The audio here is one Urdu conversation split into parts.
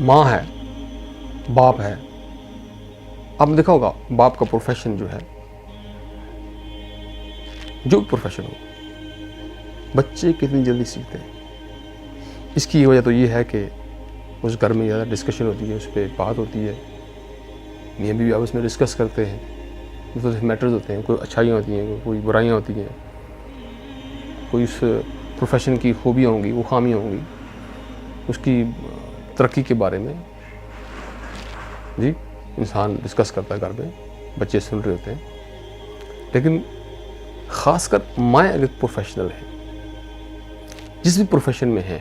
ماں ہے، باپ ہے. آپ نے دیکھا ہوگا باپ کا پروفیشن جو ہے، جو پروفیشن ہو، بچے کتنی جلدی سیکھتے ہیں. اس کی وجہ تو یہ ہے کہ اس گھر میں زیادہ ڈسکشن ہوتی ہے، اس پہ بات ہوتی ہے، میاں بیوی آپس میں ڈسکس کرتے ہیں، مختلف میٹرز ہوتے ہیں، کوئی اچھائیاں ہوتی ہیں، کوئی برائیاں ہوتی ہیں، کوئی اس پروفیشن کی خوبیاں ہوں گی، وہ خامیاں ہوں گی، اس کی ترقی کے بارے میں جی انسان ڈسکس کرتا ہے گھر میں، بچے سن رہے ہوتے ہیں. لیکن خاص کر مائیں اگر پروفیشنل ہیں، جس بھی پروفیشن میں ہیں،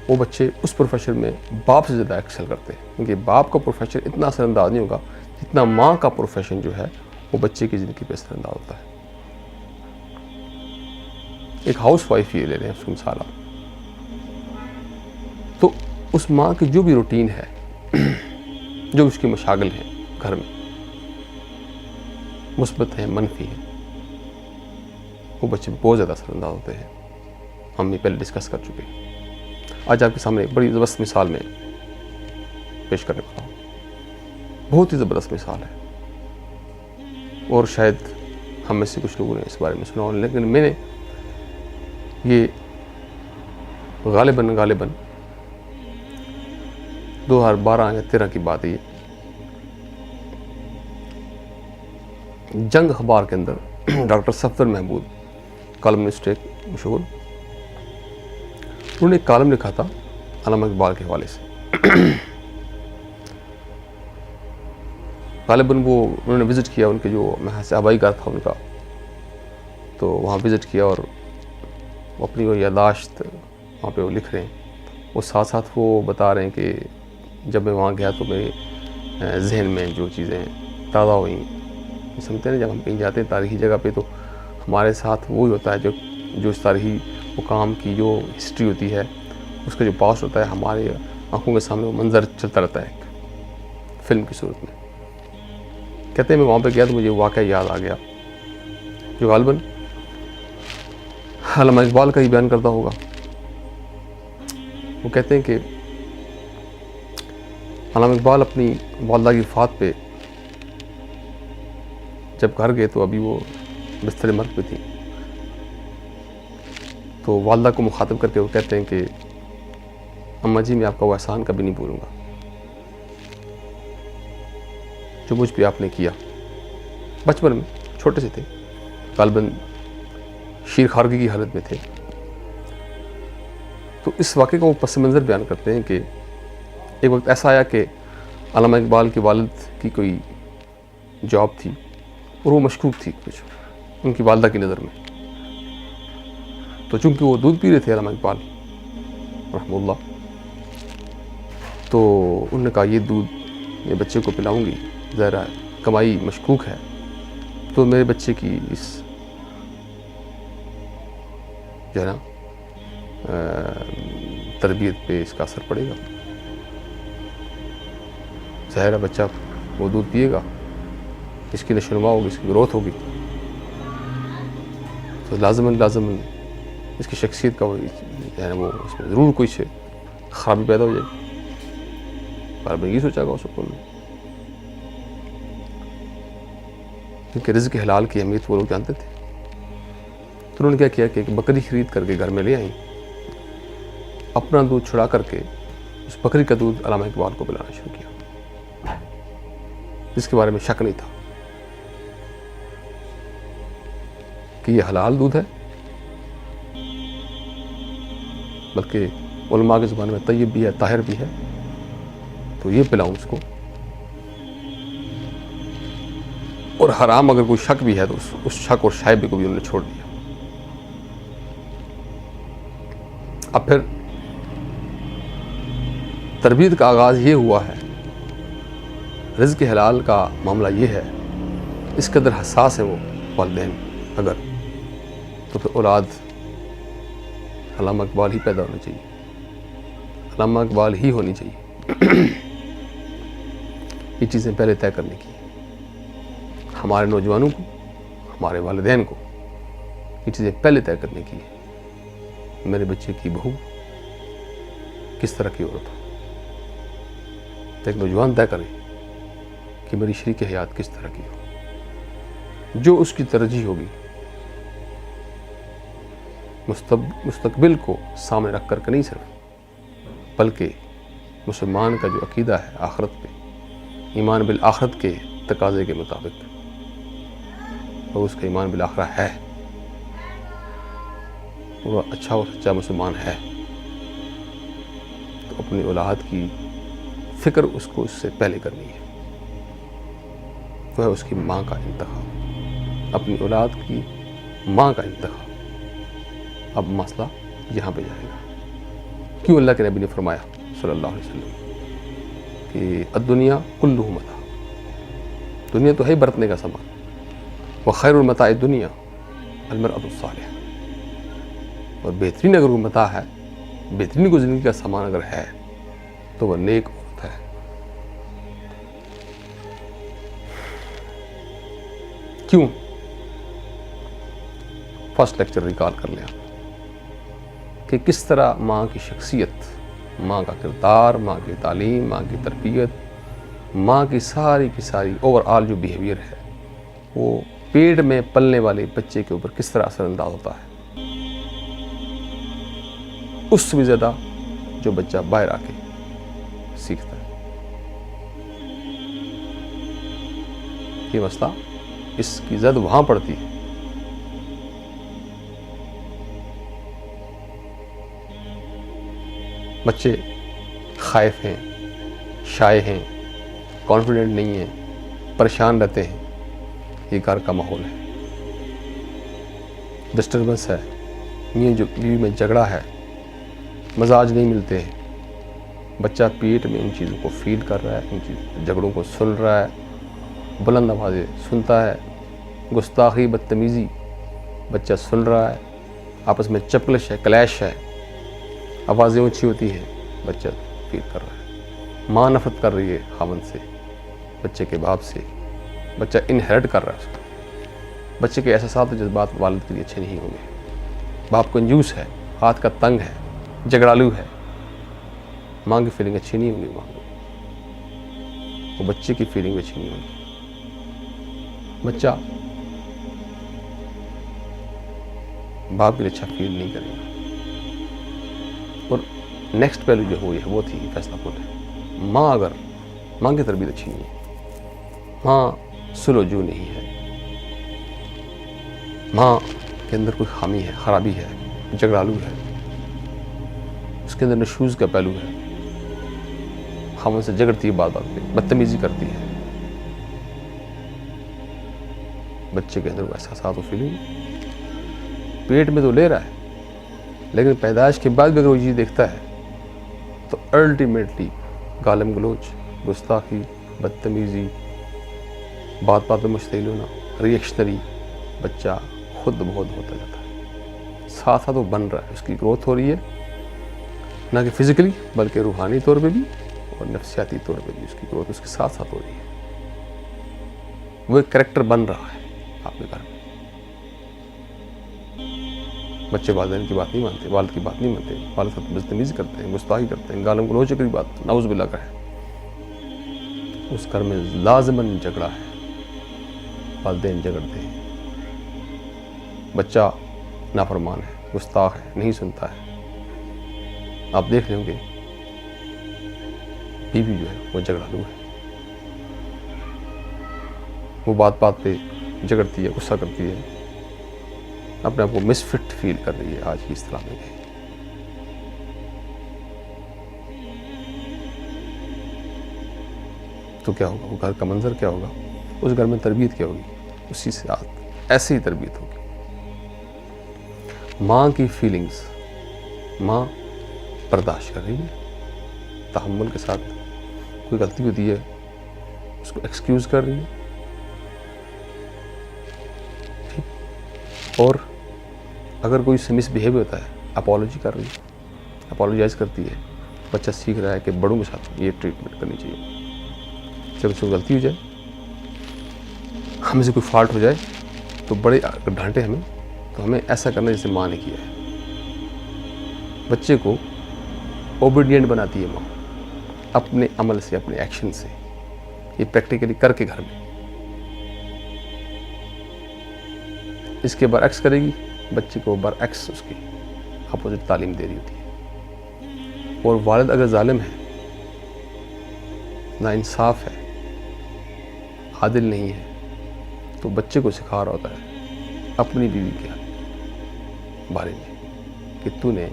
وہ بچے اس پروفیشن میں باپ سے زیادہ ایکسل کرتے ہیں، کیونکہ باپ کا پروفیشن اتنا اثر انداز نہیں ہوگا جتنا ماں کا پروفیشن جو ہے وہ بچے کی زندگی پہ اثر انداز ہوتا ہے. ایک ہاؤس وائف یہ لے رہے ہیں اس کی مثال آپ، تو اس ماں کی جو بھی روٹین ہے، جو اس کی مشاغل ہیں گھر میں، مثبت ہیں، منفی ہیں، وہ بچے بہت زیادہ اثر انداز ہوتے ہیں. ہم یہ پہلے ڈسکس کر چکے ہیں. آج آپ کے سامنے ایک بڑی زبردست مثال میں پیش کرنے والا ہوں. بہت ہی زبردست مثال ہے، اور شاید ہم میں سے کچھ لوگوں نے اس بارے میں سنا ہو، لیکن میں نے یہ غالباً 2012 یا 13 کی بات ہے. یہ جنگ اخبار کے اندر ڈاکٹر صفدر محمود کالمنسٹ ایک مشہور، انہوں نے ایک کالم لکھا تھا علامہ اقبال کے حوالے سے. غالباً وہ انہوں نے وزٹ کیا ان کے جو محض آبائی گھر تھا ان کا، تو وہاں وزٹ کیا اور وہ اپنی وہ یادداشت وہاں پہ وہ لکھ رہے ہیں. وہ ساتھ ساتھ وہ بتا رہے ہیں کہ جب میں وہاں گیا تو میرے ذہن میں جو چیزیں تازہ ہوئیں. سمجھتے ہیں نا، جب ہم کہیں جاتے ہیں تاریخی جگہ پہ تو ہمارے ساتھ وہی ہوتا ہے جو اس تاریخی مقام کی جو ہسٹری ہوتی ہے، اس کا جو پاسٹ ہوتا ہے، ہمارے آنکھوں کے سامنے وہ منظر چلتا رہتا ہے ایک فلم کی صورت میں. کہتے ہیں میں وہاں پہ گیا تو مجھے واقعہ یاد آ گیا جو غالباً علامہ اقبال کا ہی بیان کرتا ہوگا. وہ کہتے ہیں کہ علامہ اقبال اپنی والدہ کی وفات پہ جب گھر گئے تو ابھی وہ بستر مرگ پہ تھی، تو والدہ کو مخاطب کر کے وہ کہتے ہیں کہ اماں جی میں آپ کا وہ احسان کبھی نہیں بھولوں گا جو مجھ پہ آپ نے کیا. بچپن میں چھوٹے سے تھے، غالباً شیر خارگی کی حالت میں تھے. تو اس واقعے کا وہ پس منظر بیان کرتے ہیں کہ ایک وقت ایسا آیا کہ علامہ اقبال کے والد کی کوئی جاب تھی اور وہ مشکوک تھی کچھ ان کی والدہ کی نظر میں. تو چونکہ وہ دودھ پی رہے تھے علامہ اقبال رحمہ اللہ، تو انہوں نے کہا یہ دودھ میں بچے کو پلاؤں گی، ظاہر ہے کمائی مشکوک ہے، تو میرے بچے کی اس جو ہے نا تربیت پہ اس کا اثر پڑے گا. ظاہر ہے بچہ وہ دودھ پیے گا، اس کی نشو و نما ہوگی، اس کی گروتھ ہوگی، تو لازماً اس کی شخصیت کا وہ اس میں ضرور کوئی خرابی پیدا ہو جائے گی. بار بار یہ سوچا گا اس کو، کیونکہ رزق حلال کی اہمیت وہ لوگ جانتے تھے. تو انہوں نے کیا کیا کہ ایک بکری خرید کر کے گھر میں لے آئیں، اپنا دودھ چھڑا کر کے اس بکری کا دودھ علامہ اقبال کو پلانا شروع کیا، جس کے بارے میں شک نہیں تھا کہ یہ حلال دودھ ہے، بلکہ علماء کی زبان میں طیب بھی ہے، طاہر بھی ہے، تو یہ پلاؤں اس کو. اور حرام اگر کوئی شک بھی ہے تو اس شک اور شائبے کو بھی انہوں نے چھوڑ دیا. اب پھر تربیت کا آغاز یہ ہوا ہے. رزق حلال کا معاملہ یہ ہے، اس قدر حساس ہے وہ والدین اگر، تو پھر اولاد علامہ اقبال ہی پیدا ہونا چاہیے، علامہ اقبال ہی ہونی چاہیے. یہ چیزیں پہلے طے کرنے کی، ہمارے نوجوانوں کو، ہمارے والدین کو یہ چیزیں پہلے طے کرنے کی. میرے بچے کی بہو کس طرح کی عورت ہو. تو ایک نوجوان طے کرے کہ میری شریک حیات کس طرح کی ہو، جو اس کی ترجیح ہوگی مستقبل کو سامنے رکھ کر کے نہیں صرف، بلکہ مسلمان کا جو عقیدہ ہے آخرت پہ، ایمان بالآخرت کے تقاضے کے مطابق، اور اس کا ایمان بالآخرہ ہے، وہ اچھا اور سچا مسلمان ہے، تو اپنی اولاد کی فکر اس کو اس سے پہلے کرنی ہے. وہ ہے اس کی ماں کا انتخاب، اپنی اولاد کی ماں کا انتخاب. اب مسئلہ یہاں پہ جائے گا. کیوں اللہ کے نبی نے فرمایا صلی اللہ علیہ وسلم کہ الدنیا کلہ متاع، دنیا تو ہے برتنے کا سامان، وخیر المتاع الدنیا المرأۃ الصالحہ، اور بہترین اگر وہ متاع ہے، بہترین کو زندگی کا سامان اگر ہے تو وہ نیک عورت ہے. کیوں؟ فرسٹ لیکچر ریکال کر لیں کہ کس طرح ماں کی شخصیت، ماں کا کردار، ماں کی تعلیم، ماں کی تربیت، ماں کی ساری اوور آل جو بیہیویئر ہے وہ پیٹ میں پلنے والے بچے کے اوپر کس طرح اثر انداز ہوتا ہے، اس سے بھی زیادہ جو بچہ باہر آ کے سیکھتا ہے. یہ مسئلہ، اس کی زد وہاں پڑتی ہے. بچے خائف ہیں، شائع ہیں، کانفیڈنٹ نہیں ہیں، پریشان رہتے ہیں. یہ گھر کا ماحول ہے، ڈسٹربنس ہے، میاں جو بیوی میں جھگڑا ہے، مزاج نہیں ملتے ہیں. بچہ پیٹ میں ان چیزوں کو فیل کر رہا ہے، ان چیزوں جھگڑوں کو سن رہا ہے، بلند آوازیں سنتا ہے، گستاخی بدتمیزی بچہ سن رہا ہے، آپس میں چپکلش ہے، کلیش ہے، آوازیں اونچی ہوتی ہیں، بچہ فیل کر رہا ہے. ماں نفرت کر رہی ہے خاوند سے، بچے کے باپ سے، بچہ انہیرٹ کر رہا ہے اس کو. بچے کے احساسات و جذبات والد کے لیے اچھے نہیں ہوں گے. باپ کنجوس ہے، ہاتھ کا تنگ ہے، جھگڑالو ہے، ماں کی فیلنگ اچھی نہیں ہوگی. ماں کو وہ بچے کی فیلنگ اچھی نہیں ہوگی. بچہ باپ کے لیے اچھا فیل نہیں کرے گا. اور نیکسٹ پہلو جو ہوئی ہے وہ تھی فیصلہ کن ہے. ماں کی تربیت اچھی نہیں ہے، ماں سلوجو نہیں ہے، ماں کے اندر کوئی خامی ہے، خرابی ہے، جھگڑالو ہے، اس کے اندر نشوز کا پہلو ہے، خاوند سے جھگڑتی ہے، بات پہ بدتمیزی کرتی ہے. بچے کے اندر وہ احساسات و فیلنگ پیٹ میں تو لے رہا ہے، لیکن پیدائش کے بعد بھی اگر وہ چیز دیکھتا ہے تو الٹیمیٹلی گالم گلوچ، گستاخی، بدتمیزی، بات پہ مشتعل ہونا، ریئیکشنری بچہ خود بہت ہوتا جاتا ہے. ساتھ ساتھ وہ بن رہا ہے، اس کی گروتھ ہو رہی ہے، نہ کہ فزیکلی بلکہ روحانی طور پہ بھی اور نفسیاتی طور پہ بھی اس کی گروتھ اس کے ساتھ ساتھ ہو رہی ہے. وہ ایک کریکٹر بن رہا ہے آپ کے گھر میں. بچے والدین کی بات نہیں مانتے، والد کی بات نہیں مانتے، والد ساتھ بدتمیزی کرتے ہیں، گستاخی کرتے ہیں، گالم گلوچ کی بات نعوذ باللہ کا ہے. اس گھر میں لازماً جھگڑا ہے، والدین جھگڑتے ہیں، بچہ نافرمان ہے، گستاخ ہے، نہیں سنتا ہے. آپ دیکھ لیں گے بیوی جو ہے وہ جھگڑالو ہے، وہ بات پہ جھگڑتی ہے، غصہ کرتی ہے، اپنے آپ کو مس فٹ فیل کر رہی ہے آج کی اس طرح میں. تو کیا ہوگا؟ وہ گھر کا منظر کیا ہوگا؟ اس گھر میں تربیت کیا ہوگی؟ اسی سے ایسی ہی تربیت ہوگی. ماں کی فیلنگز، ماں برداشت کر رہی ہے، تحمل کے ساتھ کوئی غلطی ہوتی ہے اس کو ایکسکیوز کر رہی ہے، اور اگر کوئی سے مس بیہیو ہوتا ہے اپالوجی کر رہی ہے، اپالوجائز کرتی ہے. بچہ سیکھ رہا ہے کہ بڑوں کے ساتھ یہ ٹریٹمنٹ کرنی چاہیے. جب اس کو غلطی ہو جائے، ہمیں سے کوئی فالٹ ہو جائے تو بڑے اگر ڈانٹے ہمیں تو ہمیں ایسا کرنا جیسے ماں نے کیا ہے. بچے کو اوبیڈینٹ بناتی ہے ماں اپنے عمل سے، اپنے ایکشن سے، یہ پریکٹیکلی کر کے گھر میں. اس کے برعکس کرے گی، بچے کو برعکس اس کی اپوزٹ تعلیم دے رہی ہوتی ہے. اور والد اگر ظالم ہے، ناانصاف ہے، عادل نہیں ہے، تو بچے کو سکھا رہا ہوتا ہے اپنی بیوی کے بارے میں کہ تو نے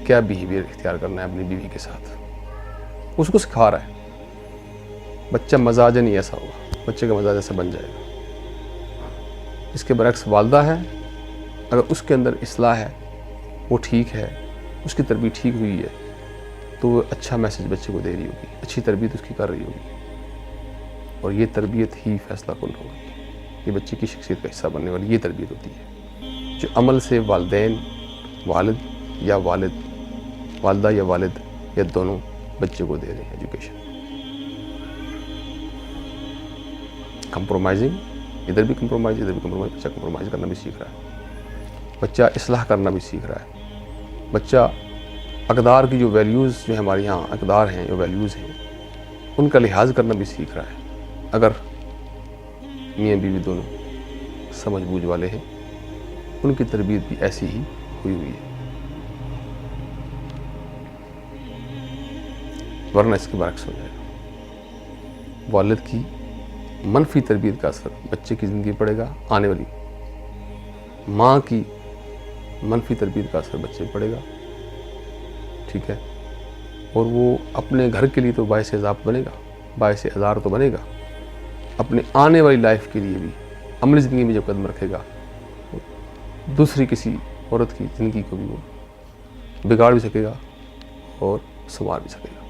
کیا بیہیویئر اختیار کرنا ہے اپنی بیوی کے ساتھ. اس کو سکھا رہا ہے. بچہ مزاجن ہی ایسا ہوگا، بچے کا مزاج ایسا بن جائے گا. اس کے برعکس والدہ ہے، اگر اس کے اندر اصلاح ہے، وہ ٹھیک ہے، اس کی تربیت ٹھیک ہوئی ہے، تو وہ اچھا میسج بچے کو دے رہی ہوگی، اچھی تربیت اس کی کر رہی ہوگی. اور یہ تربیت ہی فیصلہ کن ہوگی. یہ بچے کی شخصیت کا حصہ بننے والی یہ تربیت ہوتی ہے جو عمل سے والدین، والد یا والدہ یا والد یا دونوں بچے کو دے رہے ہیں ایجوکیشن. کمپرومائزنگ، ادھر بھی کمپرومائز، ادھر بھی کمپرومائز. بچہ کمپرومائز کرنا بھی سیکھ رہا ہے، بچہ اصلاح کرنا بھی سیکھ رہا ہے. بچہ اقدار کی جو ویلیوز جو ہمارے یہاں اقدار ہیں، جو ویلیوز ہیں، ان کا لحاظ کرنا بھی سیکھ رہا ہے. اگر میاں بیوی دونوں سمجھ بوجھ والے ہیں، ان کی تربیت بھی ایسی ہی ہوئی ہے. ورنہ اس کے برعکس ہو جائے گا. والد کی منفی تربیت کا اثر بچے کی زندگی پڑے گا آنے والی. ماں کی منفی تربیت کا اثر بچے پہ پڑے گا. ٹھیک ہے. اور وہ اپنے گھر کے لیے تو باعث عذاب بنے گا، باعث ازار تو بنے گا، اپنے آنے والی لائف کے لیے بھی، عملی زندگی میں جب قدم رکھے گا، دوسری کسی عورت کی زندگی کو بھی وہ بگاڑ بھی سکے گا اور سنوار بھی سکے گا.